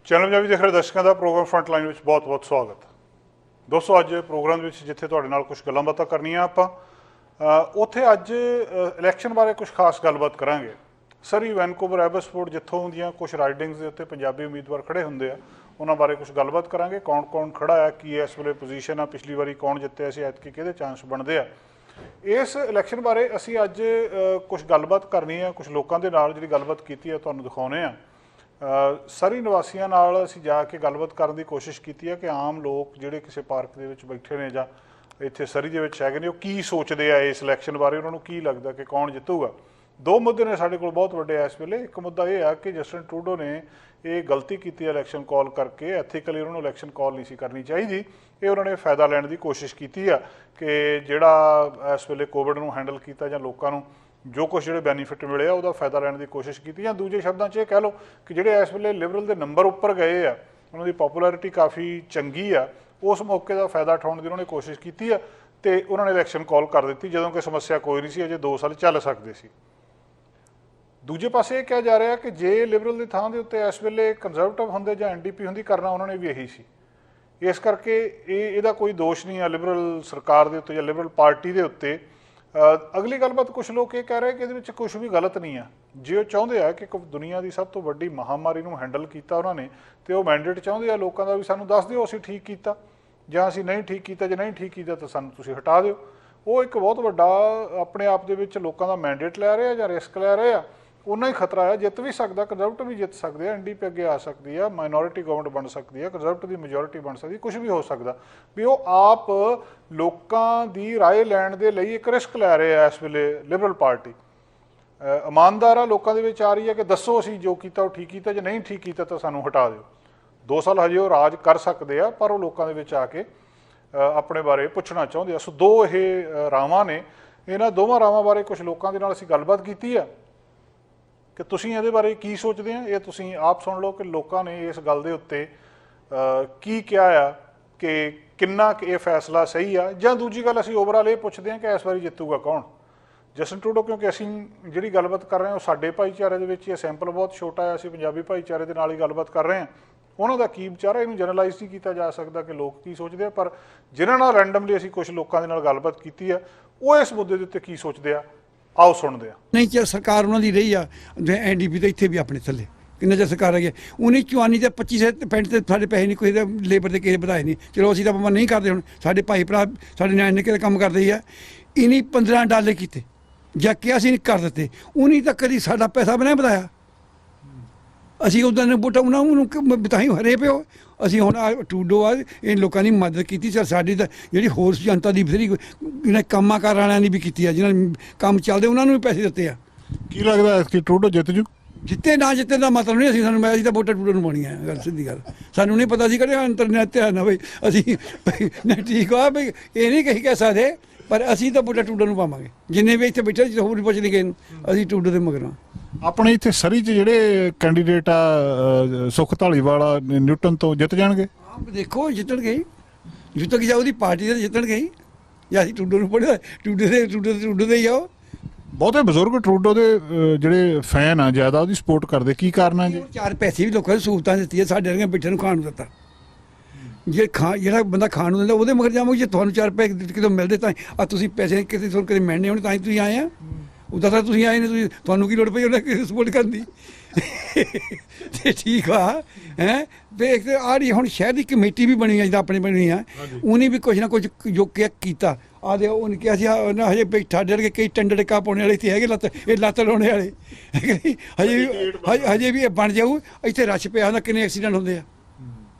Channel Punjabi ਦੇਖ ਰਹੇ ਦਰਸ਼ਕਾਂ ਦਾ ਪ੍ਰੋਗਰਾਮ ਫਰੰਟਲਾਈਨ ਵਿੱਚ ਬਹੁਤ-ਬਹੁਤ ਸਵਾਗਤ। ਦੋਸਤੋ ਅੱਜ ਪ੍ਰੋਗਰਾਮ ਦੇ ਵਿੱਚ ਜਿੱਥੇ ਤੁਹਾਡੇ ਨਾਲ ਕੁਝ ਗੱਲਾਂ ਬਾਤਾਂ ਕਰਨੀਆਂ ਆਪਾਂ ਉੱਥੇ ਅੱਜ ਇਲੈਕਸ਼ਨ ਬਾਰੇ ਕੁਝ ਖਾਸ ਗੱਲਬਾਤ ਕਰਾਂਗੇ। ਸਰੀ ਵੈਨਕੂਵਰ ਐਬਸਫੋਰਡ ਜਿੱਥੋਂ ਦੀਆਂ ਕੁਝ ਰਾਈਡਿੰਗਸ ਦੇ ਉੱਤੇ ਪੰਜਾਬੀ ਉਮੀਦਵਾਰ ਖੜੇ ਹੁੰਦੇ ਆ ਉਹਨਾਂ ਬਾਰੇ ਕੁਝ ਗੱਲਬਾਤ ਕਰਾਂਗੇ। ਕੌਣ ਖੜਾ ਆ, ਕੀ ਇਸ ਵੇਲੇ ਪੋਜੀਸ਼ਨ ਆ, ਪਿਛਲੀ ਵਾਰੀ ਕੌਣ ਜਿੱਤਿਆ ਸੀ, ਐਤਕੀ ਕਿਹਦੇ ਚਾਂਸ ਬਣਦੇ ਆ। ਇਸ ਇਲੈਕਸ਼ਨ ਬਾਰੇ ਅਸੀਂ ਅੱਜ ਕੁਝ ਗੱਲਬਾਤ ਕਰਨੀ ਆ, ਕੁਝ ਲੋਕਾਂ ਦੇ ਨਾਲ ਜਿਹੜੀ ਗੱਲਬਾਤ ਕੀਤੀ ਆ ਤੁਹਾਨੂੰ ਦਿਖਾਉਣੇ ਆ। ਸਰੀ ਨਿਵਾਸੀਆਂ ਨਾਲ ਅਸੀਂ ਜਾ ਕੇ ਗੱਲਬਾਤ ਕਰਨ ਦੀ ਕੋਸ਼ਿਸ਼ ਕੀਤੀ ਹੈ ਕਿ ਆਮ ਲੋਕ ਜਿਹੜੇ ਕਿਸੇ ਪਾਰਕ ਦੇ ਵਿੱਚ ਬੈਠੇ ਨੇ ਜਾਂ ਇੱਥੇ ਸਰੀ ਦੇ ਵਿੱਚ ਹੈਗੇ ਨੇ ਉਹ ਕੀ ਸੋਚਦੇ ਆ ਇਸ ਇਲੈਕਸ਼ਨ ਬਾਰੇ, ਉਹਨਾਂ ਨੂੰ ਕੀ ਲੱਗਦਾ ਕਿ ਕੌਣ ਜਿੱਤੂਗਾ। ਦੋ ਮੁੱਦੇ ਨੇ ਸਾਡੇ ਕੋਲ ਬਹੁਤ ਵੱਡੇ ਇਸ ਵੇਲੇ। ਇੱਕ ਮੁੱਦਾ ਇਹ ਆ ਕਿ ਜਸਟਿਨ ਟਰੂਡੋ ਨੇ ਇਹ ਗਲਤੀ ਕੀਤੀ ਇਲੈਕਸ਼ਨ ਕਾਲ ਕਰਕੇ, ਐਥੀਕਲੀ ਉਹਨਾਂ ਨੂੰ ਇਲੈਕਸ਼ਨ ਕਾਲ ਨਹੀਂ ਸੀ ਕਰਨੀ ਚਾਹੀਦੀ। ਇਹ ਉਹਨਾਂ ਨੇ ਫਾਇਦਾ ਲੈਣ ਦੀ ਕੋਸ਼ਿਸ਼ ਕੀਤੀ ਆ ਕਿ ਜਿਹੜਾ ਇਸ ਵੇਲੇ ਕੋਵਿਡ ਨੂੰ ਹੈਂਡਲ ਕੀਤਾ ਜਾਂ ਲੋਕਾਂ ਨੂੰ ਜੋ ਕੁਛ ਜਿਹੜੇ ਬੈਨੀਫਿਟ ਮਿਲੇ ਆ ਉਹਦਾ ਫਾਇਦਾ ਲੈਣ ਦੀ ਕੋਸ਼ਿਸ਼ ਕੀਤੀ। ਜਾਂ ਦੂਜੇ ਸ਼ਬਦਾਂ 'ਚ ਇਹ ਕਹਿ ਲਓ ਕਿ ਜਿਹੜੇ ਇਸ ਵੇਲੇ ਲਿਬਰਲ ਦੇ ਨੰਬਰ ਉੱਪਰ ਗਏ ਆ, ਉਹਨਾਂ ਦੀ ਪੋਪੂਲੈਰਿਟੀ ਕਾਫੀ ਚੰਗੀ ਆ, ਉਸ ਮੌਕੇ ਦਾ ਫਾਇਦਾ ਉਠਾਉਣ ਦੀ ਉਹਨਾਂ ਨੇ ਕੋਸ਼ਿਸ਼ ਕੀਤੀ ਆ ਅਤੇ ਉਹਨਾਂ ਨੇ ਇਲੈਕਸ਼ਨ ਕਾਲ ਕਰ ਦਿੱਤੀ ਜਦੋਂ ਕਿ ਸਮੱਸਿਆ ਕੋਈ ਨਹੀਂ ਸੀ, ਅਜੇ 2 ਸਾਲ ਚੱਲ ਸਕਦੇ ਸੀ। ਦੂਜੇ ਪਾਸੇ ਇਹ ਕਿਹਾ ਜਾ ਰਿਹਾ ਕਿ ਜੇ ਲਿਬਰਲ ਦੀ ਥਾਂ ਦੇ ਉੱਤੇ ਇਸ ਵੇਲੇ ਕੰਜ਼ਰਵੇਟਿਵ ਹੁੰਦੇ ਜਾਂ NDP ਹੁੰਦੀ, ਕਰਨਾ ਉਹਨਾਂ ਨੇ ਵੀ ਇਹੀ ਸੀ। ਇਸ ਕਰਕੇ ਇਹਦਾ ਕੋਈ ਦੋਸ਼ ਨਹੀਂ ਆ ਲਿਬਰਲ ਸਰਕਾਰ ਦੇ ਉੱਤੇ ਜਾਂ ਲਿਬਰਲ ਪਾਰਟੀ ਦੇ ਉੱਤੇ। ਅਗਲੀ ਗੱਲਬਾਤ ਕੁਝ ਲੋਕ ਇਹ ਕਹਿ ਰਹੇ ਕਿ ਇਹਦੇ ਵਿੱਚ ਕੁਝ ਵੀ ਗਲਤ ਨਹੀਂ ਆ। ਜੇ ਉਹ ਚਾਹੁੰਦੇ ਆ ਕਿ ਦੁਨੀਆ ਦੀ ਸਭ ਤੋਂ ਵੱਡੀ ਮਹਾਮਾਰੀ ਨੂੰ ਹੈਂਡਲ ਕੀਤਾ ਉਹਨਾਂ ਨੇ, ਅਤੇ ਉਹ ਮੈਂਡੇਟ ਚਾਹੁੰਦੇ ਆ ਲੋਕਾਂ ਦਾ ਵੀ ਸਾਨੂੰ ਦੱਸ ਦਿਓ ਅਸੀਂ ਠੀਕ ਕੀਤਾ ਜਾਂ ਅਸੀਂ ਨਹੀਂ ਠੀਕ ਕੀਤਾ, ਜੇ ਨਹੀਂ ਠੀਕ ਕੀਤਾ ਤਾਂ ਸਾਨੂੰ ਤੁਸੀਂ ਹਟਾ ਦਿਓ। ਉਹ ਇੱਕ ਬਹੁਤ ਵੱਡਾ ਆਪਣੇ ਆਪ ਦੇ ਵਿੱਚ ਲੋਕਾਂ ਦਾ ਮੈਂਡੇਟ ਲੈ ਰਹੇ ਆ ਜਾਂ ਰਿਸਕ ਲੈ ਰਹੇ ਆ। ਉਹਨਾਂ ਹੀ ਖਤਰਾ ਹੈ, ਜਿੱਤ ਵੀ ਸਕਦਾ, ਕੰਜ਼ਰਵੇਟਿਵ ਵੀ ਜਿੱਤ ਸਕਦੇ ਆ, NDP ਅੱਗੇ ਆ ਸਕਦੀ ਆ, ਮਾਈਨੋਰਿਟੀ ਗਵਰਨਮੈਂਟ ਬਣ ਸਕਦੀ ਆ, ਕੰਜ਼ਰਵੇਟਿਵ ਦੀ ਮੈਜੋਰਿਟੀ ਬਣ ਸਕਦੀ, ਕੁਝ ਵੀ ਹੋ ਸਕਦਾ। ਵੀ ਉਹ ਆਪ ਲੋਕਾਂ ਦੀ ਰਾਏ ਲੈਣ ਦੇ ਲਈ ਇੱਕ ਰਿਸਕ ਲੈ ਰਹੇ ਆ ਇਸ ਵੇਲੇ ਲਿਬਰਲ ਪਾਰਟੀ। ਇਮਾਨਦਾਰ ਆ, ਲੋਕਾਂ ਦੇ ਵਿੱਚ ਆ ਰਹੀ ਹੈ ਕਿ ਦੱਸੋ ਅਸੀਂ ਜੋ ਕੀਤਾ ਉਹ ਠੀਕ ਕੀਤਾ, ਜੇ ਨਹੀਂ ਠੀਕ ਕੀਤਾ ਤਾਂ ਸਾਨੂੰ ਹਟਾ ਦਿਓ। 2 ਸਾਲ ਹਜੇ ਉਹ ਰਾਜ ਕਰ ਸਕਦੇ ਆ, ਪਰ ਉਹ ਲੋਕਾਂ ਦੇ ਵਿੱਚ ਆ ਕੇ ਆਪਣੇ ਬਾਰੇ ਪੁੱਛਣਾ ਚਾਹੁੰਦੇ ਆ। ਸੋ ਦੋ ਇਹ ਰਾਵਾਂ ਨੇ। ਇਹਨਾਂ ਦੋਵਾਂ ਰਾਵਾਂ ਬਾਰੇ ਕੁਝ ਲੋਕਾਂ ਦੇ ਨਾਲ ਅਸੀਂ ਗੱਲਬਾਤ ਕੀਤੀ ਆ ਕਿ ਤੁਸੀਂ ਇਹਦੇ ਬਾਰੇ ਕੀ ਸੋਚਦੇ ਆ। ਇਹ ਤੁਸੀਂ ਆਪ ਸੁਣ ਲਓ ਕਿ ਲੋਕਾਂ ਨੇ ਇਸ ਗੱਲ ਦੇ ਉੱਤੇ ਕੀ ਕਿਹਾ ਆ ਕਿ ਕਿੰਨਾ ਕੁ ਇਹ ਫੈਸਲਾ ਸਹੀ ਆ। ਜਾਂ ਦੂਜੀ ਗੱਲ ਅਸੀਂ ਓਵਰਆਲ ਇਹ ਪੁੱਛਦੇ ਹਾਂ ਕਿ ਇਸ ਵਾਰੀ ਜਿੱਤੂਗਾ ਕੌਣ। ਜਸਟਿਨ ਟਰੂਡੋ, ਕਿਉਂਕਿ ਅਸੀਂ ਜਿਹੜੀ ਗੱਲਬਾਤ ਕਰ ਰਹੇ ਹਾਂ ਉਹ ਸਾਡੇ ਭਾਈਚਾਰੇ ਦੇ ਵਿੱਚ ਇਹ ਸੈਂਪਲ ਬਹੁਤ ਛੋਟਾ ਹੈ, ਅਸੀਂ ਪੰਜਾਬੀ ਭਾਈਚਾਰੇ ਦੇ ਨਾਲ ਹੀ ਗੱਲਬਾਤ ਕਰ ਰਹੇ ਹਾਂ। ਉਹਨਾਂ ਦਾ ਕੀ ਵਿਚਾਰ ਹੈ, ਇਹਨੂੰ ਜਨਰਲਾਈਜ਼ ਨਹੀਂ ਕੀਤਾ ਜਾ ਸਕਦਾ ਕਿ ਲੋਕ ਕੀ ਸੋਚਦੇ ਆ, ਪਰ ਜਿਨ੍ਹਾਂ ਨਾਲ ਰੈਂਡਮਲੀ ਅਸੀਂ ਕੁਝ ਲੋਕਾਂ ਦੇ ਨਾਲ ਗੱਲਬਾਤ ਕੀਤੀ ਆ ਉਹ ਇਸ ਮੁੱਦੇ ਦੇ ਉੱਤੇ ਕੀ ਸੋਚਦੇ ਆ, ਆਓ ਸੁਣਦੇ ਆ। ਨਹੀਂ ਚਿਰ ਸਰਕਾਰ ਉਹਨਾਂ ਦੀ ਰਹੀ ਆ, NDP ਤਾਂ ਇੱਥੇ ਵੀ ਆਪਣੇ ਥੱਲੇ ਕਿੰਨਾ ਚਿਰ ਸਰਕਾਰ ਹੈਗੀ। 1954 ਤੇ 25% ਤੇ ਸਾਡੇ ਪੈਸੇ ਨਹੀਂ, ਕੋਈ ਲੇਬਰ ਦੇ ਕਿਸੇ ਵਧਾਏ ਨਹੀਂ। ਚਲੋ ਅਸੀਂ ਤਾਂ ਨਹੀਂ ਕਰਦੇ, ਹੁਣ ਸਾਡੇ ਭਾਈ ਭਰਾ ਸਾਡੇ ਨਿਆਣੇ ਕਿਹੜੇ ਕੰਮ ਕਰਦੇ ਹੀ ਆ। ਇਹਨੇ $15 ਕੀਤੇ ਜਾਂ ਕਿਹਾ ਅਸੀਂ ਨਹੀਂ ਕਰ ਦਿੱਤੇ, ਉਹਨੇ ਤਾਂ ਕਦੀ ਸਾਡਾ ਪੈਸਾ ਵੀ ਨਹੀਂ ਵਧਾਇਆ। ਅਸੀਂ ਉੱਦਾਂ ਨੇ ਵੋਟਾਂ ਉਹਨੂੰ ਬਤਾਈ ਹਰੇ ਪਿਓ। ਅਸੀਂ ਹੁਣ ਟਰੂਡੋ ਆ, ਇਹ ਲੋਕਾਂ ਦੀ ਮਦਦ ਕੀਤੀ। ਸਰ ਸਾਡੀ ਤਾਂ ਜਿਹੜੀ ਹੋਰ ਜਨਤਾ ਦੀ ਬਥੇਰੀ ਇਹਨਾਂ ਕੰਮਾਂ ਕਾਰ ਵਾਲਿਆਂ ਦੀ ਵੀ ਕੀਤੀ ਆ, ਜਿਹਨਾਂ ਨੇ ਕੰਮ ਚੱਲਦੇ ਉਹਨਾਂ ਨੂੰ ਵੀ ਪੈਸੇ ਦਿੱਤੇ ਆ। ਕੀ ਲੱਗਦਾ ਕਿ ਟਰੂਡੋ ਜਿੱਤ ਜੂ? ਜਿੱਤੇ ਨਾ ਜਿੱਤੇ ਦਾ ਮਤਲਬ ਨਹੀਂ। ਅਸੀਂ ਤਾਂ ਵੋਟਾਂ ਟਰੂਡੋ ਨੂੰ ਪਾਉਣੀਆਂ, ਗੱਲ ਸਿੱਧੀ ਗੱਲ। ਸਾਨੂੰ ਨਹੀਂ ਪਤਾ ਸੀ ਕਿਹੜੇ ਅੰਤਰ ਧਿਆਨ ਨਾ ਬਈ ਅਸੀਂ ਠੀਕ ਆ ਬਈ ਇਹ ਨਹੀਂ ਕਹਿ ਸਕਦੇ, ਪਰ ਅਸੀਂ ਤਾਂ ਵੋਟਾਂ ਟਰੂਡੋ ਨੂੰ ਪਾਵਾਂਗੇ। ਜਿੰਨੇ ਵੀ ਇੱਥੇ ਬੈਠੇ ਹੋਰ ਪੁੱਛ ਨਹੀਂ ਗਏ, ਅਸੀਂ ਟਰੂਡੋ ਦੇ ਮਗਰ। ਆਪਣੇ ਇੱਥੇ ਸਰੀ 'ਚ ਜਿਹੜੇ ਕੈਂਡੀਡੇਟ ਆ ਸੁਖ ਧਾਲੀਵਾਲ ਆ ਨਿਊਟਨ ਤੋਂ, ਜਿੱਤ ਜਾਣਗੇ? ਦੇਖੋ ਜਿੱਤਣਗੇ, ਜਿੱਤ ਕੇ ਜਾ ਉਹਦੀ ਪਾਰਟੀ ਦੇ ਜਿੱਤਣਗੇ ਜਾਂ ਅਸੀਂ ਟਰੂਡੋ ਨੂੰ ਪੜ੍ਹਿਆ, ਟਰੂਡੋ ਦੇ ਹੀ ਆਓ। ਬਹੁਤੇ ਬਜ਼ੁਰਗ ਟਰੂਡੋ ਦੇ ਜਿਹੜੇ ਫੈਨ ਆ ਜ਼ਿਆਦਾ ਉਹਦੀ ਸਪੋਰਟ ਕਰਦੇ, ਕੀ ਕਾਰਨ ਆ ਜੀ? 4 ਪੈਸੇ ਵੀ ਲੋਕਾਂ ਨੂੰ ਸਹੂਲਤਾਂ ਦਿੱਤੀਆਂ, ਸਾਡੇ ਵਰਗੇ ਬੈਠੇ ਨੂੰ ਖਾਣ ਨੂੰ ਦਿੱਤਾ। ਜੇ ਜਿਹੜਾ ਬੰਦਾ ਖਾਣ ਨੂੰ ਦਿੰਦਾ ਉਹਦੇ ਮਗਰ ਜਾਵਾਂਗੇ। ਜੇ ਤੁਹਾਨੂੰ 4 ਪੈਸੇ ਕਿਤੋਂ ਮਿਲਦੇ ਤਾਂ ਆ ਤੁਸੀਂ ਪੈਸੇ ਕਿਸੇ ਤੁਹਾਨੂੰ ਕਦੇ ਮਿਲਣੇ ਹੋਣੇ ਤਾਂ ਹੀ ਤੁਸੀਂ ਆਏ ਆ। ਉੱਦਾਂ ਤਾਂ ਤੁਸੀਂ ਆਏ ਨੇ, ਤੁਹਾਨੂੰ ਕੀ ਲੋੜ ਪਈ ਉਹਨਾਂ ਕਿਸੇ ਸਪੋਰਟ ਕਰਨ ਦੀ। ਤੇ ਠੀਕ ਆ ਹੈਂ। ਵੇਖ ਆ ਰਹੀ ਹੁਣ ਸ਼ਹਿਰ ਦੀ ਕਮੇਟੀ ਵੀ ਬਣੀ ਆ, ਜਿੱਦਾਂ ਆਪਣੀ ਬਣੀ ਆ, ਉਹਨੇ ਵੀ ਕੁਛ ਨਾ ਕੁਝ ਜੋ ਕੀਤਾ। ਆ ਦੇ ਉਹਨੇ ਕਿਹਾ ਸੀ ਹਜੇ ਬੈਠਾ ਡਰ ਕੇ ਕਈ ਟੰਡੇ ਟਿੱਕਾ ਪਾਉਣੇ ਵਾਲੇ ਇੱਥੇ ਹੈਗੇ, ਲੱਤ ਲਾਉਣੇ ਵਾਲੇ ਹਜੇ ਵੀ ਇਹ ਬਣ ਜਾਊ। ਇੱਥੇ ਰਸ਼ ਪਿਆ ਹੁੰਦਾ, ਕਿੰਨੇ ਐਕਸੀਡੈਂਟ ਹੁੰਦੇ ਆ।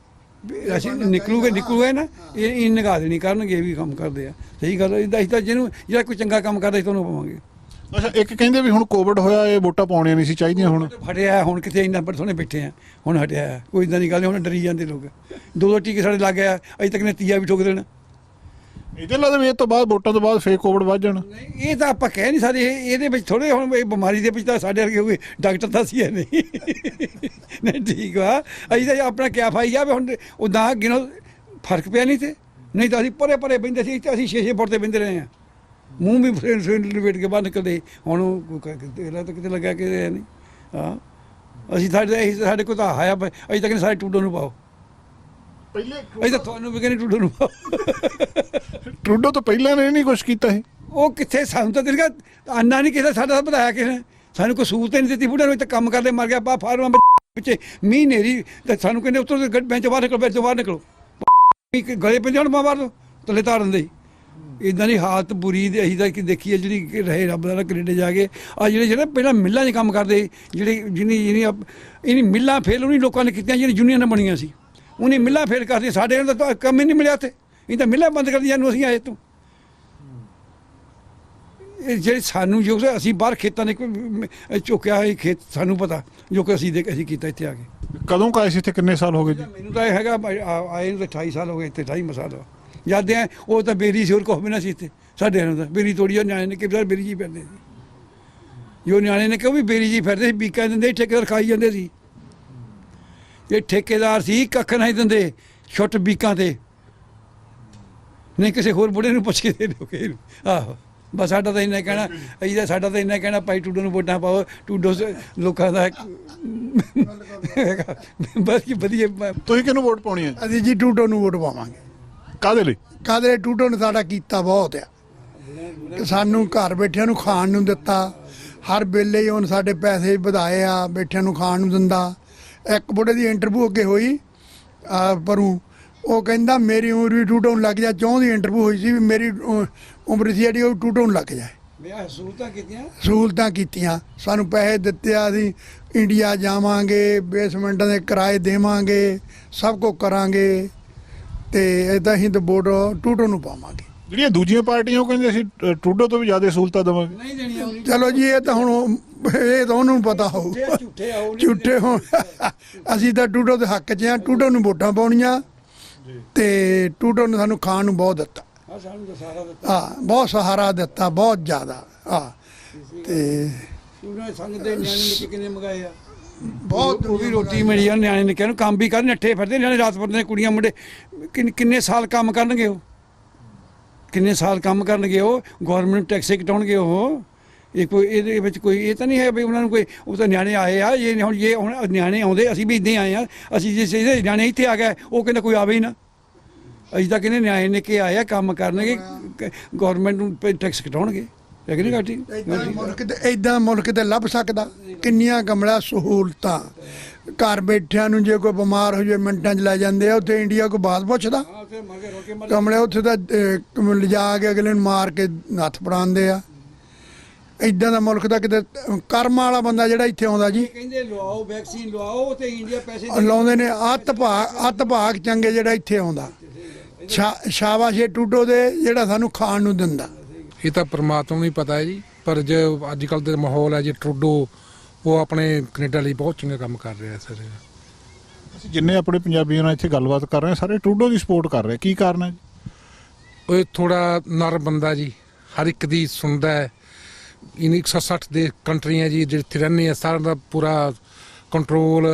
ਅਸੀਂ ਨਿਕਲੂਗੇ ਨਾ, ਇਹ ਨਿਗਾਹ ਦੇਣੀ ਕਰਨਗੇ, ਇਹ ਵੀ ਕੰਮ ਕਰਦੇ ਆ। ਸਹੀ ਗੱਲ ਹੈ। ਅਸੀਂ ਤਾਂ ਜਿਹਨੂੰ ਜਿਹੜਾ ਕੋਈ ਚੰਗਾ ਕੰਮ ਕਰਦਾ ਅਸੀਂ ਤੁਹਾਨੂੰ ਪਾਵਾਂਗੇ। ਅੱਛਾ, ਇੱਕ ਕਹਿੰਦੇ ਵੀ ਹੁਣ ਕੋਵਿਡ ਹੋਇਆ, ਇਹ ਵੋਟਾਂ ਪਾਉਣੀਆਂ ਨਹੀਂ ਸੀ ਚਾਹੀਦੀਆਂ। ਹੁਣ ਹਟਿਆ, ਹੁਣ ਕਿਤੇ ਇੰਨਾ ਪਰ ਸੋਹਣੇ ਬੈਠੇ ਆ, ਹੁਣ ਹਟਿਆ। ਕੋਈ ਇੱਦਾਂ ਦੀ ਗੱਲ ਨਹੀਂ, ਹੁਣ ਡਰੀ ਜਾਂਦੇ ਲੋਕ। 2 ਟੀਕੇ ਸਾਡੇ ਲੱਗ ਗਿਆ, ਅਜੇ ਤੱਕ ਨੇ ਤੀਆ ਵੀ ਠੋਕ ਦੇਣਾ। ਇਹਦੇ ਲੱਗਦਾ ਵੀ ਇਹ ਤੋਂ ਬਾਅਦ ਵੋਟਾਂ ਤੋਂ ਬਾਅਦ ਫੇਰ ਕੋਵਿਡ ਵੱਧ ਜਾਣਾ। ਇਹ ਤਾਂ ਆਪਾਂ ਕਹਿ ਨਹੀਂ ਸਕਦੇ। ਇਹਦੇ ਵਿੱਚ ਥੋੜ੍ਹੇ ਹੁਣ ਇਹ ਬਿਮਾਰੀ ਦੇ ਵਿੱਚ ਤਾਂ ਸਾਡੇ ਵਰਗੇ ਹੋਏ ਡਾਕਟਰ ਤਾਂ ਸੀ ਨਹੀਂ। ਨਹੀਂ ਠੀਕ ਆ, ਅਸੀਂ ਤਾਂ ਆਪਣਾ ਕਿਆ ਫਾਈ ਜਾਵੇ। ਹੁਣ ਉੱਦਾਂ ਗਿਣੋ ਫਰਕ ਪਿਆ ਨਹੀਂ ਤਾਂ ਅਸੀਂ ਪਰੇ ਬਹਿੰਦੇ ਸੀ, ਅਸੀਂ 6 ਫੁੱਟ 'ਤੇ ਬਹਿੰਦੇ ਰਹੇ ਹਾਂ। ਮੂੰਹ ਵੀ ਲਪੇਟ ਕੇ ਬਾਹਰ ਨਿਕਲਦੇ। ਹੁਣ ਤਾਂ ਕਿਤੇ ਲੱਗਾ ਕਿ ਨਹੀਂ। ਹਾਂ ਅਸੀਂ ਸਾਡੇ ਕੋਲ ਤਾਂ ਆਇਆ ਅਸੀਂ ਤਾਂ ਕਹਿੰਦੇ ਸਾਰੇ ਟਰੂਡੋ ਨੂੰ ਪਾਓ। ਪਹਿਲੇ ਅਸੀਂ ਤਾਂ ਤੁਹਾਨੂੰ ਵੀ ਕਹਿੰਦੇ ਟਰੂਡੋ ਨੂੰ ਪਾਓ। ਟਰੂਡੋ ਤੋਂ ਪਹਿਲਾਂ ਨੇ ਨਹੀਂ ਕੁਝ ਕੀਤਾ ਇਹ। ਉਹ ਕਿੱਥੇ ਸਾਨੂੰ ਤਾਂ ਤੇਰਾ ਆਨਾ ਨਹੀਂ ਕਿਸੇ ਸਾਡਾ ਤਾਂ ਵਧਾਇਆ ਕਿਸੇ ਨੇ, ਸਾਨੂੰ ਕੋਈ ਸਹੂਲਤ ਨਹੀਂ ਦਿੱਤੀ। ਬੁੱਢੇ ਨੂੰ ਤਾਂ ਕੰਮ ਕਰਦੇ ਮਰ ਗਿਆ ਬਾ ਫਾਰਮਾਂ ਵਿੱਚ ਮੀਂਹ ਨੇਰੀ ਤੇ ਸਾਨੂੰ ਕਹਿੰਦੇ ਉੱਤੋਂ ਬੈਂਚ ਬਾਹਰ ਨਿਕਲੋ, ਬੈਂਚ ਬਾਹਰ ਨਿਕਲੋ, ਗਲੇ ਪੈ ਜਾਣ ਬਾਹਰ ਤੋਂ ਥੱਲੇ ਤਾਰ ਦਿੰਦੇ। ਇੱਦਾਂ ਦੀ ਹਾਲਤ ਬੁਰੀ ਤੇ ਅਸੀਂ ਤਾਂ ਦੇਖੀ ਹੈ ਜਿਹੜੀ ਰਹੇ ਰੱਬ ਦਾ ਕੈਨੇਡਾ ਜਾ ਕੇ। ਆ ਜਿਹੜੇ ਪਹਿਲਾਂ ਮਿੱਲਾਂ 'ਚ ਕੰਮ ਕਰਦੇ ਜਿਹਨੀ ਮਿੱਲਾਂ ਫੇਲ ਉਹਨੀ ਲੋਕਾਂ ਨੇ ਕੀਤੀਆਂ ਜਿਹੜੀਆਂ ਯੂਨੀਅਨਾਂ ਬਣੀਆਂ ਸੀ, ਉਹਨੇ ਮਿੱਲਾਂ ਫੇਲ ਕਰਦੀਆਂ। ਸਾਡੇ ਨੂੰ ਤਾਂ ਕੰਮ ਹੀ ਨਹੀਂ ਮਿਲਿਆ ਇੱਥੇ, ਇਹ ਤਾਂ ਮਿੱਲਾਂ ਬੰਦ ਕਰ ਦਿੱਤੀਆਂ ਨੂੰ ਅਸੀਂ ਆਏ ਤੋਂ। ਇਹ ਜਿਹੜੇ ਸਾਨੂੰ ਜੋ ਅਸੀਂ ਬਾਹਰ ਖੇਤਾਂ ਨੇ ਝੁਕਿਆ ਹੋਇਆ ਖੇਤ ਸਾਨੂੰ ਪਤਾ ਜੋ ਕਿ ਅਸੀਂ ਕੀਤਾ ਇੱਥੇ ਆ ਕੇ। ਕਦੋਂ ਕਾਏ ਸੀ ਇੱਥੇ, ਕਿੰਨੇ ਸਾਲ ਹੋ ਗਏ ਜੀ? ਮੈਨੂੰ ਤਾਂ ਇਹ ਹੈਗਾ ਆਏ ਨੂੰ ਤਾਂ 28 ਸਾਲ ਹੋ ਗਏ ਇੱਥੇ, 28 ਸਾਲ ਯਾਦ ਹੈ। ਉਹ ਤਾਂ ਬੇਰੀ ਸੀ, ਹੋਰ ਕੁਛ ਵੀ ਨਾ ਸੀ ਇੱਥੇ ਸਾਡੇ ਨੂੰ ਤਾਂ। ਬੇਰੀ ਤੋੜੀ ਨਿਆਣੇ ਨੇ ਕਿ ਬੇਰੀ ਜੀ ਫਿਰਦੇ ਸੀ, ਜੋ ਨਿਆਣੇ ਨੇ ਕਿ ਉਹ ਵੀ ਬੇਰੀ ਜੀ ਫਿਰਦੇ ਸੀ, ਬੀਕਾਂ ਦਿੰਦੇ ਠੇਕੇਦਾਰ ਖਾਈ ਜਾਂਦੇ ਸੀ। ਇਹ ਠੇਕੇਦਾਰ ਸੀ ਕੱਖ ਨਹੀਂ ਦਿੰਦੇ, ਛੁੱਟ ਬੀਕਾਂ ਤੇ ਨਹੀਂ ਕਿਸੇ ਹੋਰ ਬੁੜੇ ਨੂੰ ਪੁੱਛ ਕੇ ਦੇ ਦਿਓ। ਆਹੋ ਬਸ ਸਾਡਾ ਤਾਂ ਇੰਨਾ ਕਹਿਣਾ, ਅਸੀਂ ਤਾਂ ਸਾਡਾ ਤਾਂ ਇੰਨਾ ਕਹਿਣਾ ਭਾਈ ਟੂਡੋ ਨੂੰ ਵੋਟਾਂ ਪਾਓ। ਟੂਡੋ ਲੋਕਾਂ ਦਾ ਬਸ ਕੀ ਵਧੀਆ। ਤੁਸੀਂ ਕਿਹਨੂੰ ਵੋਟ ਪਾਉਣੀ ਹੈ? ਅਸੀਂ ਜੀ ਟੂਡੋ ਨੂੰ ਵੋਟ ਪਾਵਾਂਗੇ। ਕਾਹਦੇ ਲਈ? ਕਾਹਦੇ? ਟੂਡੋ ਨੇ ਸਾਡਾ ਕੀਤਾ ਬਹੁਤ ਆ, ਸਾਨੂੰ ਘਰ ਬੈਠਿਆਂ ਨੂੰ ਖਾਣ ਨੂੰ ਦਿੱਤਾ। ਹਰ ਵੇਲੇ ਹੀ ਹੁਣ ਸਾਡੇ ਪੈਸੇ ਵਧਾਏ ਆ, ਬੈਠਿਆਂ ਨੂੰ ਖਾਣ ਨੂੰ ਦਿੰਦਾ। ਇੱਕ ਬੁੱਢੇ ਦੀ ਇੰਟਰਵਿਊ ਅੱਗੇ ਹੋਈ ਪਰੂ, ਉਹ ਕਹਿੰਦਾ ਮੇਰੀ ਉਮਰ ਵੀ ਟੂਡੋ ਨੂੰ ਲੱਗ ਜਾ। ਚਾਹੁੰਦੀ ਇੰਟਰਵਿਊ ਹੋਈ ਸੀ ਵੀ ਮੇਰੀ ਉਮਰ ਸੀ ਜਿਹੜੀ ਉਹ ਟੂਡੋ ਨੂੰ ਲੱਗ ਜਾਏ। ਸਹੂਲਤਾਂ ਕੀਤੀਆਂ, ਸਾਨੂੰ ਪੈਸੇ ਦਿੱਤੇ ਆ, ਅਸੀਂ ਇੰਡੀਆ ਜਾਵਾਂਗੇ, ਬੇਸਮੈਂਟਾਂ ਦੇ ਕਿਰਾਏ ਦੇਵਾਂਗੇ, ਸਭ ਕੁਝ ਕਰਾਂਗੇ। ਤੇ ਇਦਾਂ ਹੀ ਤਾਂ ਵੋਟ ਟੂਡੋ ਨੂੰ ਪਾਵਾਂਗੇ। ਜਿਹੜੀਆਂ ਦੂਜੀਆਂ ਪਾਰਟੀਆਂ ਉਹ ਕਹਿੰਦੇ ਅਸੀਂ ਟਰੂਡੋ ਤੋਂ ਵੀ ਜ਼ਿਆਦਾ ਸਹੂਲਤਾਂ ਦੇਵਾਂਗੇ। ਨਹੀਂ ਦੇਣੀਆਂ। ਚਲੋ ਜੀ ਇਹ ਤਾਂ ਹੁਣ ਇਹ ਤਾਂ ਉਹਨੂੰ ਪਤਾ ਹੋਊ, ਝੂਠੇ ਹੋਣ। ਅਸੀਂ ਤਾਂ ਟੂਡੋ ਦੇ ਹੱਕ 'ਚ ਆ, ਟੂਡੋ ਨੂੰ ਵੋਟਾਂ ਪਾਉਣੀਆਂ ਤੇ ਟੂਡੋ ਨੇ ਸਾਨੂੰ ਖਾਣ ਨੂੰ ਬਹੁਤ ਦਿੱਤਾ। ਹਾਂ ਬਹੁਤ ਸਹਾਰਾ ਦਿੱਤਾ, ਬਹੁਤ ਜ਼ਿਆਦਾ। ਹਾਂ ਤੇ ਸੰਗ ਦੇ ਨਿਆਣੇ ਕਿੰਨੇ ਮੰਗਾਏ ਆ, ਬਹੁਤ ਉਹ ਵੀ ਰੋਟੀ ਮਿਲੀ ਆ। ਨਿਆਣੇ ਨੇ ਕਹਿੰਦੇ ਕੰਮ ਵੀ ਕਰਨ, ਨੱਠੇ ਫਿਰਦੇ ਨਿਆਣੇ ਰਾਤ ਭਰ ਦੇ, ਕੁੜੀਆਂ ਮੁੰਡੇ ਕਿੰਨੇ ਸਾਲ ਕੰਮ ਕਰਨਗੇ ਉਹ, ਕਿੰਨੇ ਸਾਲ ਕੰਮ ਕਰਨਗੇ ਉਹ, ਗੌਰਮੈਂਟ ਟੈਕਸ ਕਟਾਉਣਗੇ ਉਹ। ਇਹ ਕੋਈ ਇਹਦੇ ਵਿੱਚ ਕੋਈ ਇਹ ਤਾਂ ਨਹੀਂ ਹੈ ਵੀ ਉਹਨਾਂ ਨੂੰ ਕੋਈ, ਉਹ ਤਾਂ ਨਿਆਣੇ ਆਏ ਆ। ਹੁਣ ਨਿਆਣੇ ਆਉਂਦੇ, ਅਸੀਂ ਵੀ ਇੱਦਾਂ ਹੀ ਆਏ ਆ। ਅਸੀਂ ਜੇ ਇਹਦੇ ਨਿਆਣੇ ਇੱਥੇ ਆ ਗਏ, ਉਹ ਕਹਿੰਦਾ ਕੋਈ ਆਵੇ ਹੀ ਨਾ। ਅਸੀਂ ਤਾਂ ਕਹਿੰਦੇ ਨਿਆਣੇ ਨੇ ਕਿ ਆਏ ਆ ਕੰਮ ਕਰਨਗੇ, ਗੌਰਮੈਂਟ ਨੂੰ ਟੈਕਸ ਕਟਾਉਣਗੇ। ਏਦਾਂ ਮੁਲਕ ਤੇ ਲੱਭ ਸਕਦਾ? ਕਿੰਨੀਆਂ ਕਮਲਾ ਸਹੂਲਤਾਂ, ਘਰ ਬੈਠਿਆਂ ਨੂੰ ਜੇ ਕੋਈ ਬਿਮਾਰ ਹੋ ਜਾਵੇ ਮਿੰਟਾਂ 'ਚ ਲੈ ਜਾਂਦੇ ਆ। ਉੱਥੇ ਇੰਡੀਆ ਕੋਈ ਬਾਤ ਪੁੱਛਦਾ? ਕਮਲੇ ਉੱਥੇ ਤਾਂ ਲਿਜਾ ਕੇ ਅਗਲੇ ਨੂੰ ਮਾਰ ਕੇ ਹੱਥ ਫੜਾਉਂਦੇ ਆ। ਇਦਾਂ ਦਾ ਮੁਲਕ ਦਾ ਕਿਤੇ ਕਰਮ ਵਾਲਾ ਬੰਦਾ ਜਿਹੜਾ ਇੱਥੇ ਆਉਂਦਾ ਜੀ, ਕਹਿੰਦੇ ਲਵਾਓ ਵੈਕਸੀਨ ਲਵਾਓ ਤੇ ਇੰਡੀਆ ਪੈਸੇ ਲਾਉਂਦੇ ਨੇ। ਅੱਤ ਭਾਗ ਚੰਗੇ ਜਿਹੜਾ ਇੱਥੇ ਆਉਂਦਾ। ਸ਼ਾਬਾਸ਼ ਇਹ ਟੂਡੋ ਦੇ ਜਿਹੜਾ ਸਾਨੂੰ ਖਾਣ ਨੂੰ ਦਿੰਦਾ। ਇਹ ਤਾਂ ਪਰਮਾਤਮਾ ਨੂੰ ਹੀ ਪਤਾ ਹੈ ਜੀ, ਪਰ ਜੇ ਅੱਜ ਕੱਲ੍ਹ ਦਾ ਮਾਹੌਲ ਹੈ ਜੀ, ਟਰੂਡੋ ਉਹ ਆਪਣੇ ਕੈਨੇਡਾ ਲਈ ਬਹੁਤ ਚੰਗਾ ਕੰਮ ਕਰ ਰਿਹਾ ਸਰ। ਅਸੀਂ ਜਿੰਨੇ ਆਪਣੇ ਪੰਜਾਬੀਆਂ ਨਾਲ ਇੱਥੇ ਗੱਲਬਾਤ ਕਰ ਰਹੇ ਹਾਂ ਸਾਰੇ ਟਰੂਡੋ ਦੀ ਸਪੋਰਟ ਕਰ ਰਹੇ। ਕੀ ਕਾਰਨ ਹੈ ਜੀ? ਉਹ ਥੋੜਾ ਨਰ ਬੰਦਾ ਜੀ, ਹਰ ਇੱਕ ਦੀ ਸੁਣਦਾ ਹੈ। ਇਨ 160 ਦੇ ਕੰਟਰੀਆਂ ਜੀ ਜਿੱਥੇ ਰਹਿੰਦੇ ਆ, ਸਾਰਾ ਦਾ ਪੂਰਾ ਕੰਟਰੋਲ,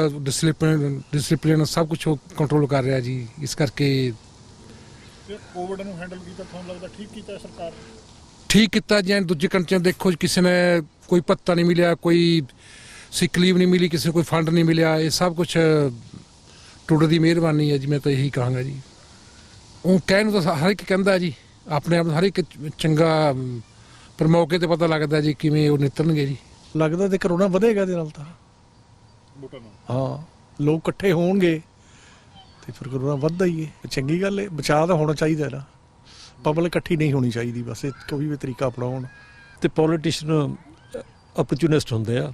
ਡਿਸਪਲਿਨ ਸਭ ਕੁਝ ਕੰਟਰੋਲ ਕਰ ਰਿਹਾ ਜੀ। ਇਸ ਕਰਕੇ ਕੋਵਿਡ ਨੂੰ ਹੈਂਡਲ ਕੀਤਾ, ਤੁਹਾਨੂੰ ਲੱਗਦਾ ਠੀਕ ਕੀਤਾ ਸਰਕਾਰ? ਠੀਕ ਕੀਤਾ ਜੀ। ਦੂਜੀ ਕੰਟਰੀਆਂ ਦੇਖੋ, ਕਿਸੇ ਨੇ ਕੋਈ ਭੱਤਾ ਨਹੀਂ ਮਿਲਿਆ, ਕੋਈ ਸਿਕ ਲੀਵ ਨਹੀਂ ਮਿਲੀ, ਕਿਸੇ ਨੂੰ ਕੋਈ ਫੰਡ ਨਹੀਂ ਮਿਲਿਆ। ਇਹ ਸਭ ਕੁਝ ਟਰੂਡੋ ਦੀ ਮਿਹਰਬਾਨੀ ਹੈ ਜੀ। ਮੈਂ ਤਾਂ ਇਹੀ ਕਹਾਂਗਾ ਜੀ। ਉਹ ਕਹਿਣ ਨੂੰ ਤਾਂ ਹਰ ਇੱਕ ਕਹਿੰਦਾ ਜੀ, ਆਪਣੇ ਆਪ ਹਰ ਇੱਕ ਚੰਗਾ, ਪਰ ਮੌਕੇ ਤੇ ਪਤਾ ਲੱਗਦਾ ਜੀ ਕਿਵੇਂ ਉਹ ਨਿਤਰਨਗੇ ਜੀ। ਲੱਗਦਾ ਤੇ ਕਰੋਨਾ ਵਧੇਗਾ ਇਹਦੇ ਨਾਲ ਤਾਂ। ਹਾਂ ਲੋਕ ਇਕੱਠੇ ਹੋਣਗੇ ਤੇ ਫਿਰ ਕਰੋਨਾ ਵੱਧਦਾ ਹੀ ਹੈ। ਚੰਗੀ ਗੱਲ ਹੈ, ਬਚਾਅ ਤਾਂ ਹੋਣਾ ਚਾਹੀਦਾ ਨਾ। ਪਬਲਿਕ ਇਕੱਠੀ ਨਹੀਂ ਹੋਣੀ ਚਾਹੀਦੀ, ਬਸ ਇਹ ਕੋਈ ਵੀ ਤਰੀਕਾ ਅਪਣਾਉਣ। ਤੇ ਪੋਲੀਟੀਸ਼ੀਅਨ ਓਪਰਚੁਨਿਸਟ ਹੁੰਦੇ ਆ,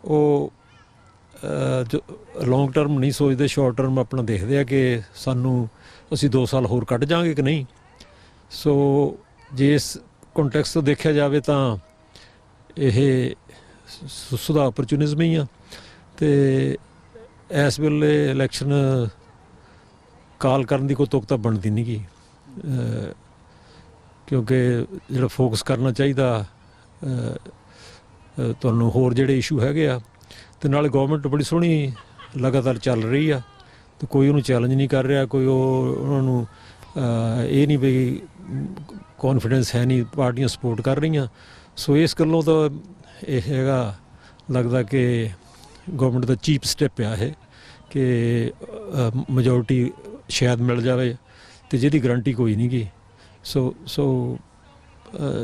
ਉਹ ਜੋ ਲੌਂਗ ਟਰਮ ਨਹੀਂ ਸੋਚਦੇ, ਸ਼ਾਰਟ ਟਰਮ ਆਪਣਾ ਦੇਖਦੇ ਆ ਕਿ ਅਸੀਂ 2 ਸਾਲ ਹੋਰ ਕੱਢ ਜਾਵਾਂਗੇ ਕਿ ਨਹੀਂ। ਸੋ ਜੇ ਇਸ ਕੰਟੈਕਸਟ ਤੋਂ ਦੇਖਿਆ ਜਾਵੇ ਤਾਂ ਇਹ ਸੁਦਾ ਓਪਰਚੁਨਿਜ਼ਮ ਹੀ ਆ। ਤੇ ਇਸ ਵੇਲੇ ਇਲੈਕਸ਼ਨ ਕਾਲ ਕਰਨ ਦੀ ਕੋਈ ਤੁਕ ਤਾਂ ਬਣਦੀ ਨਹੀਂ ਗੀ, ਕਿਉਂਕਿ ਜਿਹੜਾ ਫੋਕਸ ਕਰਨਾ ਚਾਹੀਦਾ ਤੁਹਾਨੂੰ ਹੋਰ ਜਿਹੜੇ ਇਸ਼ੂ ਹੈਗੇ ਆ। ਤੇ ਨਾਲੇ ਗੌਰਮੈਂਟ ਬੜੀ ਸੋਹਣੀ ਲਗਾਤਾਰ ਚੱਲ ਰਹੀ ਆ, ਤੇ ਕੋਈ ਉਹਨੂੰ ਚੈਲੰਜ ਨਹੀਂ ਕਰ ਰਿਹਾ, ਕੋਈ ਉਹਨਾਂ ਨੂੰ ਇਹ ਨਹੀਂ ਵੀ ਕੌਨਫੀਡੈਂਸ ਹੈ ਨਹੀਂ, ਪਾਰਟੀਆਂ ਸਪੋਰਟ ਕਰ ਰਹੀਆਂ। ਸੋ ਇਸ ਗੱਲੋਂ ਤਾਂ ਇਹ ਹੈਗਾ, ਲੱਗਦਾ ਕਿ ਗਵਰਨਮੈਂਟ ਦਾ ਚੀਪ ਸਟੈਪ ਆ ਇਹ ਕਿ ਮੈਜੋਰਟੀ ਸ਼ਾਇਦ ਮਿਲ ਜਾਵੇ ਤੇ ਜਿਹਦੀ ਗਰੰਟੀ ਕੋਈ ਨਹੀਂ ਗੀ। ਸੋ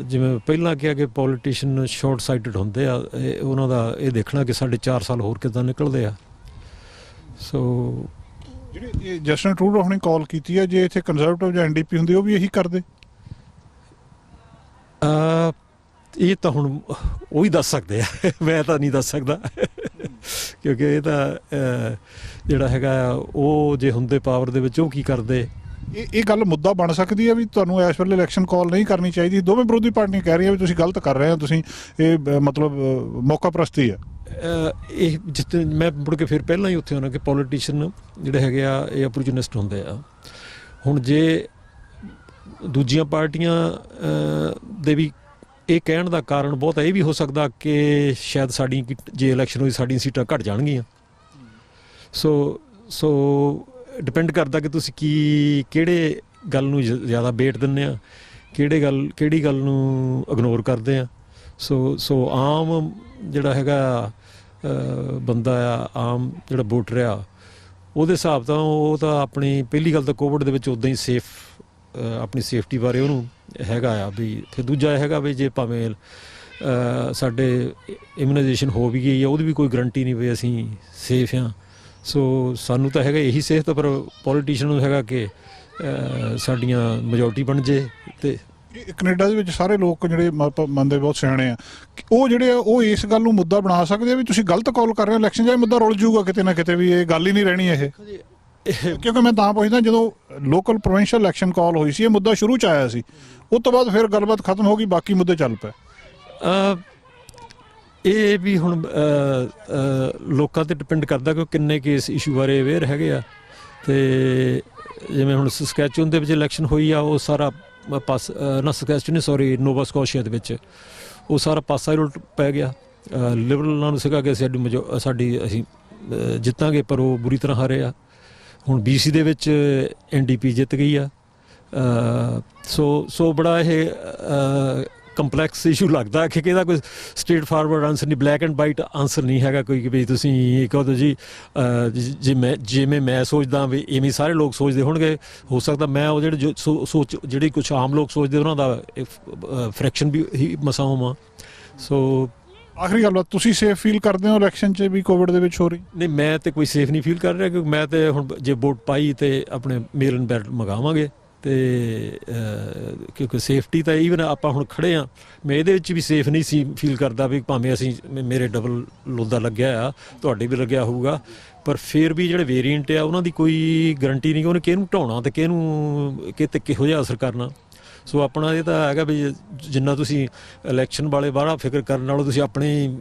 ਜਿਵੇਂ ਪਹਿਲਾਂ ਕਿਹਾ ਕਿ ਪੋਲੀਟੀਸ਼ੀਅਨ ਸ਼ਾਰਟ ਸਾਈਟਡ ਹੁੰਦੇ ਆ, ਉਹਨਾਂ ਦਾ ਇਹ ਦੇਖਣਾ ਕਿ ਸਾਡੇ 4 ਸਾਲ ਹੋਰ ਕਿੱਦਾਂ ਨਿਕਲਦੇ ਆ। ਸੋ ਜਿਹੜੀ ਜਸਟਿਨ ਟਰੂਡੋ ਹੁਣੇ ਕਾਲ ਕੀਤੀ ਹੈ, ਜੇ ਇੱਥੇ ਕੰਜ਼ਰਵੇਟਿਵ ਜਾਂ ਐਨਡੀਪੀ ਹੁੰਦੀ ਉਹ ਵੀ ਇਹੀ ਕਰਦੇ? ਇਹ ਤਾਂ ਹੁਣ ਉਹ ਹੀ ਦੱਸ ਸਕਦੇ ਆ, ਮੈਂ ਤਾਂ ਨਹੀਂ ਦੱਸ ਸਕਦਾ ਕਿਉਂਕਿ ਇਹ ਤਾਂ ਜਿਹੜਾ ਹੈਗਾ ਉਹ ਜੇ ਹੁੰਦੇ ਪਾਵਰ ਦੇ ਵਿੱਚ ਉਹ ਕੀ ਕਰਦੇ। ਇਹ ਗੱਲ ਮੁੱਦਾ ਬਣ ਸਕਦੀ ਹੈ ਵੀ ਤੁਹਾਨੂੰ ਇਸ ਵੇਲੇ ਇਲੈਕਸ਼ਨ ਕਾਲ ਨਹੀਂ ਕਰਨੀ ਚਾਹੀਦੀ? ਦੋਵੇਂ ਵਿਰੋਧੀ ਪਾਰਟੀਆਂ ਕਹਿ ਰਹੀਆਂ ਵੀ ਤੁਸੀਂ ਗਲਤ ਕਰ ਰਹੇ ਹੋ, ਤੁਸੀਂ ਇਹ ਮਤਲਬ ਮੌਕਾ ਪ੍ਰਸਤੀ ਹੈ। ਇਹ ਜਿੱਥੇ ਮੈਂ ਮੁੜ ਕੇ ਫਿਰ ਪਹਿਲਾਂ ਹੀ ਉੱਥੇ ਹੋਣਾ ਕਿ ਪੋਲੀਟੀਸ਼ੀਅਨ ਜਿਹੜੇ ਹੈਗੇ ਆ ਇਹ ਅਪੋਰਚੂਨਿਸਟ ਹੁੰਦੇ ਆ। ਹੁਣ ਜੇ ਦੂਜੀਆਂ ਪਾਰਟੀਆਂ ਦੇ ਵੀ ਇਹ ਕਹਿਣ ਦਾ ਕਾਰਨ ਬਹੁਤ ਇਹ ਵੀ ਹੋ ਸਕਦਾ ਕਿ ਸ਼ਾਇਦ ਸਾਡੀ ਜੇ ਇਲੈਕਸ਼ਨ ਹੋਈ ਸਾਡੀਆਂ ਸੀਟਾਂ ਘੱਟ ਜਾਣਗੀਆਂ। ਸੋ ਡਿਪੈਂਡ ਕਰਦਾ ਕਿ ਤੁਸੀਂ ਕਿਹੜੇ ਗੱਲ ਨੂੰ ਜ਼ਿਆਦਾ ਵੇਟ ਦਿੰਦੇ ਆ, ਕਿਹੜੀ ਗੱਲ ਨੂੰ ਇਗਨੋਰ ਕਰਦੇ ਆ। ਸੋ ਆਮ ਜਿਹੜਾ ਹੈਗਾ ਬੰਦਾ ਆ, ਆਮ ਜਿਹੜਾ ਵੋਟਰ ਆ, ਉਹਦੇ ਹਿਸਾਬ ਤਾਂ ਉਹ ਤਾਂ ਆਪਣੀ ਪਹਿਲੀ ਗੱਲ ਤਾਂ ਕੋਵਿਡ ਦੇ ਵਿੱਚ ਉੱਦਾਂ ਹੀ ਆਪਣੀ ਸੇਫਟੀ ਬਾਰੇ ਉਹਨੂੰ ਹੈਗਾ ਆ ਵੀ। ਫਿਰ ਦੂਜਾ ਇਹ ਹੈਗਾ ਵੀ ਜੇ ਭਾਵੇਂ ਸਾਡੇ ਇਮਿਊਨਾਈਜੇਸ਼ਨ ਹੋ ਵੀ ਗਈ ਆ, ਉਹਦੀ ਵੀ ਕੋਈ ਗਰੰਟੀ ਨਹੀਂ ਵੀ ਅਸੀਂ ਸੇਫ ਹਾਂ। ਸੋ ਸਾਨੂੰ ਤਾਂ ਹੈਗਾ ਇਹੀ ਸਿਹਤ, ਪਰ ਪੋਲੀਟੀਸ਼ੀਅਨ ਨੂੰ ਹੈਗਾ ਕਿ ਸਾਡੀਆਂ ਮੈਜੋਰਟੀ ਬਣ ਜੇ। ਤੇ ਕੈਨੇਡਾ ਦੇ ਵਿੱਚ ਸਾਰੇ ਲੋਕ ਜਿਹੜੇ ਮੰਨਦੇ ਬਹੁਤ ਸਿਆਣੇ ਆ, ਉਹ ਜਿਹੜੇ ਆ ਉਹ ਇਸ ਗੱਲ ਨੂੰ ਮੁੱਦਾ ਬਣਾ ਸਕਦੇ ਆ ਵੀ ਤੁਸੀਂ ਗਲਤ ਕਾਲ ਕਰ ਰਹੇ ਹੋ ਇਲੈਕਸ਼ਨ, ਜਾਂ ਮੁੱਦਾ ਰੁਲ ਜਾਊਗਾ ਕਿਤੇ ਨਾ ਕਿਤੇ ਵੀ ਇਹ ਗੱਲ ਹੀ ਨਹੀਂ ਰਹਿਣੀ ਇਹ? ਕਿਉਂਕਿ ਮੈਂ ਤਾਂ ਪੁੱਛਦਾ, ਜਦੋਂ ਲੋਕਲ ਪ੍ਰੋਵਿੰਸ਼ੀਅਲ ਇਲੈਕਸ਼ਨ ਕਾਲ ਹੋਈ ਸੀ ਇਹ ਮੁੱਦਾ ਸ਼ੁਰੂ 'ਚ ਆਇਆ ਸੀ, ਉਸ ਤੋਂ ਬਾਅਦ ਫਿਰ ਗੱਲਬਾਤ ਖਤਮ ਹੋ ਗਈ, ਬਾਕੀ ਮੁੱਦੇ ਚੱਲ ਪਏ। ਇਹ ਵੀ ਹੁਣ ਲੋਕਾਂ 'ਤੇ ਡਿਪੈਂਡ ਕਰਦਾ ਕਿ ਕਿੰਨੇ ਕੇਸ ਇਸ਼ੂ ਬਾਰੇ ਅਵੇਅਰ ਹੈਗੇ ਆ। ਅਤੇ ਜਿਵੇਂ ਹੁਣ ਸਸਕੈਚੂਨ ਦੇ ਵਿੱਚ ਇਲੈਕਸ਼ਨ ਹੋਈ ਆ, ਉਹ ਸਾਰਾ ਨੋਵਾ ਸਕੋਸ਼ੀਆ ਦੇ ਵਿੱਚ ਉਹ ਸਾਰਾ ਪਾਸਾ ਹੀ ਉਲਟ ਪੈ ਗਿਆ। ਲਿਬਰਲਾਂ ਨੂੰ ਸੀਗਾ ਕਿ ਸਾਡੀ ਅਸੀਂ ਜਿੱਤਾਂਗੇ, ਪਰ ਉਹ ਬੁਰੀ ਤਰ੍ਹਾਂ ਹਾਰੇ ਆ। ਹੁਣ BC ਦੇ ਵਿੱਚ NDP ਜਿੱਤ ਗਈ ਆ। ਸੋ ਬੜਾ ਇਹ ਕੰਪਲੈਕਸ ਇਸ਼ੂ ਲੱਗਦਾ ਕਿ ਇਹਦਾ ਕੋਈ ਸਟ੍ਰੇਟ ਫਾਰਵਰਡ ਆਨਸਰ ਨਹੀਂ, ਬਲੈਕ ਐਂਡ ਵਾਈਟ ਆਨਸਰ ਨਹੀਂ ਹੈਗਾ ਕੋਈ ਕਿ ਵੀ ਤੁਸੀਂ ਇਹ ਕਹੋ ਜੀ ਜਿਵੇਂ ਮੈਂ ਸੋਚਦਾ ਵੀ ਇਵੇਂ ਸਾਰੇ ਲੋਕ ਸੋਚਦੇ ਹੋਣਗੇ। ਹੋ ਸਕਦਾ ਮੈਂ ਉਹ ਜਿਹੜੇ ਸੋਚ ਜਿਹੜੀ ਕੁਛ ਆਮ ਲੋਕ ਸੋਚਦੇ ਉਹਨਾਂ ਦਾ ਫ੍ਰੈਕਸ਼ਨ ਵੀ ਹੀ ਮਸਾਂ ਹੋਵਾਂ। ਸੋ ਆਖਰੀ ਗੱਲਬਾਤ, ਤੁਸੀਂ ਸੇਫ ਫੀਲ ਕਰਦੇ ਹੋ ਇਲੈਕਸ਼ਨ 'ਚ ਵੀ ਕੋਵਿਡ ਦੇ ਵਿੱਚ ਹੋ ਰਹੀ? ਨਹੀਂ, ਮੈਂ ਤਾਂ ਕੋਈ ਸੇਫ ਨਹੀਂ ਫੀਲ ਕਰ ਰਿਹਾ, ਕਿਉਂਕਿ ਮੈਂ ਤਾਂ ਹੁਣ ਜੇ ਵੋਟ ਪਾਈ ਤਾਂ ਆਪਣੇ ਮੇਲ ਐਂਡ ਬੈਲਟ ਮੰਗਾਵਾਂਗੇ। ਅਤੇ ਕਿਉਂਕਿ ਸੇਫਟੀ ਤਾਂ ਈਵਨ ਆਪਾਂ ਹੁਣ ਖੜ੍ਹੇ ਹਾਂ, ਮੈਂ ਇਹਦੇ ਵਿੱਚ ਵੀ ਸੇਫ ਨਹੀਂ ਸੀ ਫੀਲ ਕਰਦਾ ਵੀ ਭਾਵੇਂ ਅਸੀਂ ਮੇਰੇ ਡਬਲ ਲੋਦਾ ਲੱਗਿਆ ਆ, ਤੁਹਾਡੇ ਵੀ ਲੱਗਿਆ ਹੋਊਗਾ, ਪਰ ਫਿਰ ਵੀ ਜਿਹੜੇ ਵੇਰੀਐਂਟ ਆ ਉਹਨਾਂ ਦੀ ਕੋਈ ਗਰੰਟੀ ਨਹੀਂ ਕਿ ਉਹਨੇ ਕਿਹਨੂੰ ਢਾਉਣਾ ਅਤੇ ਕਿਤੇ ਕਿਹੋ ਜਿਹਾ ਅਸਰ ਕਰਨਾ। ਸੋ ਆਪਣਾ ਇਹ ਤਾਂ ਹੈਗਾ ਵੀ ਜਿੰਨਾ ਤੁਸੀਂ ਇਲੈਕਸ਼ਨ ਵਾਲੇ ਬਾਹਲਾ ਫਿਕਰ ਕਰਨ ਨਾਲੋਂ ਤੁਸੀਂ ਆਪਣੀ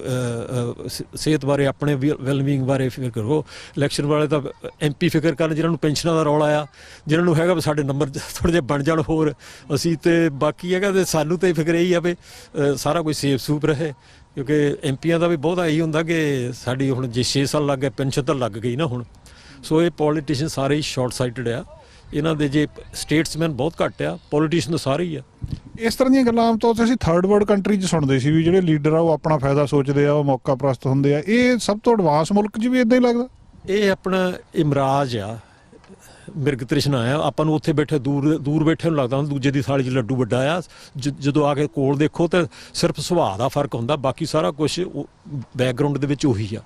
ਸਿਹਤ ਬਾਰੇ, ਆਪਣੇ ਵੈਲਬੀਇੰਗ ਬਾਰੇ ਫਿਕਰ ਕਰੋ। ਇਲੈਕਸ਼ਨ ਵਾਲੇ ਤਾਂ MP ਫਿਕਰ ਕਰਨ ਜਿਹਨਾਂ ਨੂੰ ਪੈਨਸ਼ਨਾਂ ਦਾ ਰੌਲਾ ਆ, ਜਿਹਨਾਂ ਨੂੰ ਹੈਗਾ ਵੀ ਸਾਡੇ ਨੰਬਰ ਥੋੜ੍ਹੇ ਜਿਹੇ ਬਣ ਜਾਣ ਹੋਰ ਅਸੀਂ, ਅਤੇ ਬਾਕੀ ਹੈਗਾ ਅਤੇ ਸਾਨੂੰ ਤਾਂ ਫਿਕਰ ਇਹੀ ਆ ਵੀ ਸਾਰਾ ਕੁਝ ਸੇਫ ਸੂਪ ਰਹੇ। ਕਿਉਂਕਿ MPਆਂ ਦਾ ਵੀ ਬਹੁਤਾ ਇਹੀ ਹੁੰਦਾ ਕਿ ਸਾਡੀ ਹੁਣ ਜੇ 6 ਸਾਲ ਲੱਗ ਗਏ ਪੈਨਸ਼ਨ ਤਾਂ ਲੱਗ ਗਈ ਨਾ ਹੁਣ। ਸੋ ਇਹ ਪੋਲੀਟੀਸ਼ੀਅਨ ਸਾਰੇ ਹੀ ਸ਼ਾਰਟ ਸਾਈਟਡ ਆ, ਇਹਨਾਂ ਦੇ ਜੇ ਸਟੇਟਸਮੈਨ ਬਹੁਤ ਘੱਟ ਆ, ਪੋਲੀਟੀਸ਼ੀਅਨ ਤਾਂ ਸਾਰੇ ਹੀ ਆ। ਇਸ ਤਰ੍ਹਾਂ ਦੀਆਂ ਗੱਲਾਂ ਆਮ ਤੌਰ 'ਤੇ ਅਸੀਂ ਥਰਡ ਵਰਲਡ ਕੰਟਰੀ 'ਚ ਸੁਣਦੇ ਸੀ ਵੀ ਜਿਹੜੇ ਲੀਡਰ ਆ ਉਹ ਆਪਣਾ ਫਾਇਦਾ ਸੋਚਦੇ ਆ, ਉਹ ਮੌਕਾ ਪ੍ਰਸਤ ਹੁੰਦੇ ਆ। ਇਹ ਸਭ ਤੋਂ ਐਡਵਾਂਸ ਮੁਲਕ 'ਚ ਵੀ ਇੱਦਾਂ ਹੀ ਲੱਗਦਾ? ਇਹ ਆਪਣਾ ਇਮਰਾਜ ਆ, ਮਿਰਗ ਤ੍ਰਿਸ਼ਨਾ ਆ। ਆਪਾਂ ਨੂੰ ਉੱਥੇ ਬੈਠੇ ਦੂਰ ਬੈਠੇ ਨੂੰ ਲੱਗਦਾ ਦੂਜੇ ਦੀ ਥਾਲੀ 'ਚ ਲੱਡੂ ਵੱਡਾ ਆ, ਜਦੋਂ ਆ ਕੇ ਕੋਲ ਦੇਖੋ ਤਾਂ ਸਿਰਫ ਸੁਭਾਅ ਦਾ ਫਰਕ ਹੁੰਦਾ, ਬਾਕੀ ਸਾਰਾ ਕੁਛ ਬੈਕਗਰਾਊਂਡ ਦੇ ਵਿੱਚ ਉਹੀ ਆ।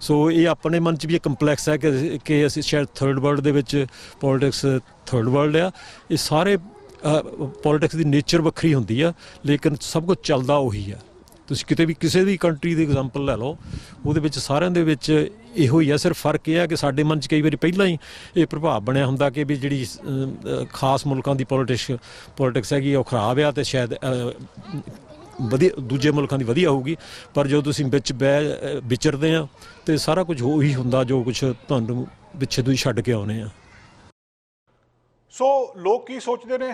ਸੋ ਇਹ ਆਪਣੇ ਮਨ 'ਚ ਵੀ ਇਹ ਕੰਪਲੈਕਸ ਹੈ ਕਿ ਅਸੀਂ ਸ਼ਾਇਦ ਥਰਡ ਵਰਲਡ ਦੇ ਵਿੱਚ ਪੋਲੀਟਿਕਸ ਥਰਡ ਵਰਲਡ ਆ। ਇਹ ਸਾਰੇ ਪੋਲੀਟਿਕਸ ਦੀ ਨੇਚਰ ਵੱਖਰੀ ਹੁੰਦੀ ਆ, ਲੇਕਿਨ ਸਭ ਕੁਝ ਚੱਲਦਾ ਉਹੀ ਆ। ਤੁਸੀਂ ਕਿਤੇ ਵੀ ਕਿਸੇ ਵੀ ਕੰਟਰੀ ਦੀ ਐਗਜ਼ਾਮਪਲ ਲੈ ਲਓ, ਉਹਦੇ ਵਿੱਚ ਸਾਰਿਆਂ ਦੇ ਵਿੱਚ ਇਹੋ ਹੀ ਆ। ਸਿਰਫ ਫਰਕ ਇਹ ਆ ਕਿ ਸਾਡੇ ਮਨ 'ਚ ਕਈ ਵਾਰੀ ਪਹਿਲਾਂ ਹੀ ਇਹ ਪ੍ਰਭਾਵ ਬਣਿਆ ਹੁੰਦਾ ਕਿ ਵੀ ਜਿਹੜੀ ਖਾਸ ਮੁਲਕਾਂ ਦੀ ਪੋਲੀਟਿਕਸ ਹੈਗੀ ਉਹ ਖਰਾਬ ਆ ਅਤੇ ਸ਼ਾਇਦ ਵਧੀਆ ਦੂਜੇ ਮੁਲਕਾਂ ਦੀ ਵਧੀਆ ਹੋਊਗੀ। ਪਰ ਜਦੋਂ ਤੁਸੀਂ ਵਿੱਚ ਵਿਚਰਦੇ ਆ ਅਤੇ ਸਾਰਾ ਕੁਝ ਉਹੀ ਹੁੰਦਾ ਜੋ ਕੁਛ ਤੁਹਾਨੂੰ ਪਿੱਛੇ ਤੁਸੀਂ ਛੱਡ ਕੇ ਆਉਨੇ ਆ। ਸੋ ਲੋਕ ਕੀ ਸੋਚਦੇ ਨੇ,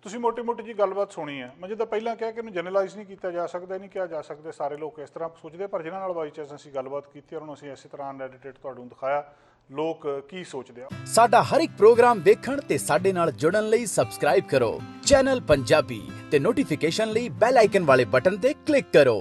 ਤੁਸੀਂ ਮੋਟੀ ਜੀ ਗੱਲਬਾਤ ਸੁਣੀ ਹੈ। ਮੈਂ ਜਿੱਦਾਂ ਪਹਿਲਾਂ ਕਿਹਾ ਕਿ ਇਹਨੂੰ ਜਨਰਲਾਈਜ਼ ਨਹੀਂ ਕੀਤਾ ਜਾ ਸਕਦਾ, ਨਹੀਂ ਕਿਹਾ ਜਾ ਸਕਦਾ ਸਾਰੇ ਲੋਕ ਇਸ ਤਰ੍ਹਾਂ ਸੋਚਦੇ, ਪਰ ਜਿਨ੍ਹਾਂ ਨਾਲ ਬਾਈ ਚਾਂਸ ਅਸੀਂ ਗੱਲਬਾਤ ਕੀਤੀ ਉਹਨਾਂ ਨੂੰ ਅਸੀਂ ਇਸੇ ਤਰ੍ਹਾਂ ਅਨਐਡੀਟਡ ਤੁਹਾਨੂੰ ਦਿਖਾਇਆ ਲੋਕ ਕੀ ਸੋਚਦੇ ਆ। ਸਾਡਾ ਹਰ ਇੱਕ ਪ੍ਰੋਗਰਾਮ ਦੇਖਣ ਤੇ ਸਾਡੇ ਨਾਲ ਜੁੜਨ ਲਈ ਸਬਸਕ੍ਰਾਈਬ ਕਰੋ ਚੈਨਲ ਪੰਜਾਬੀ ਤੇ ਨੋਟੀਫਿਕੇਸ਼ਨ ਲਈ ਬੈਲ ਆਈਕਨ ਵਾਲੇ ਬਟਨ ਤੇ ਕਲਿੱਕ ਕਰੋ।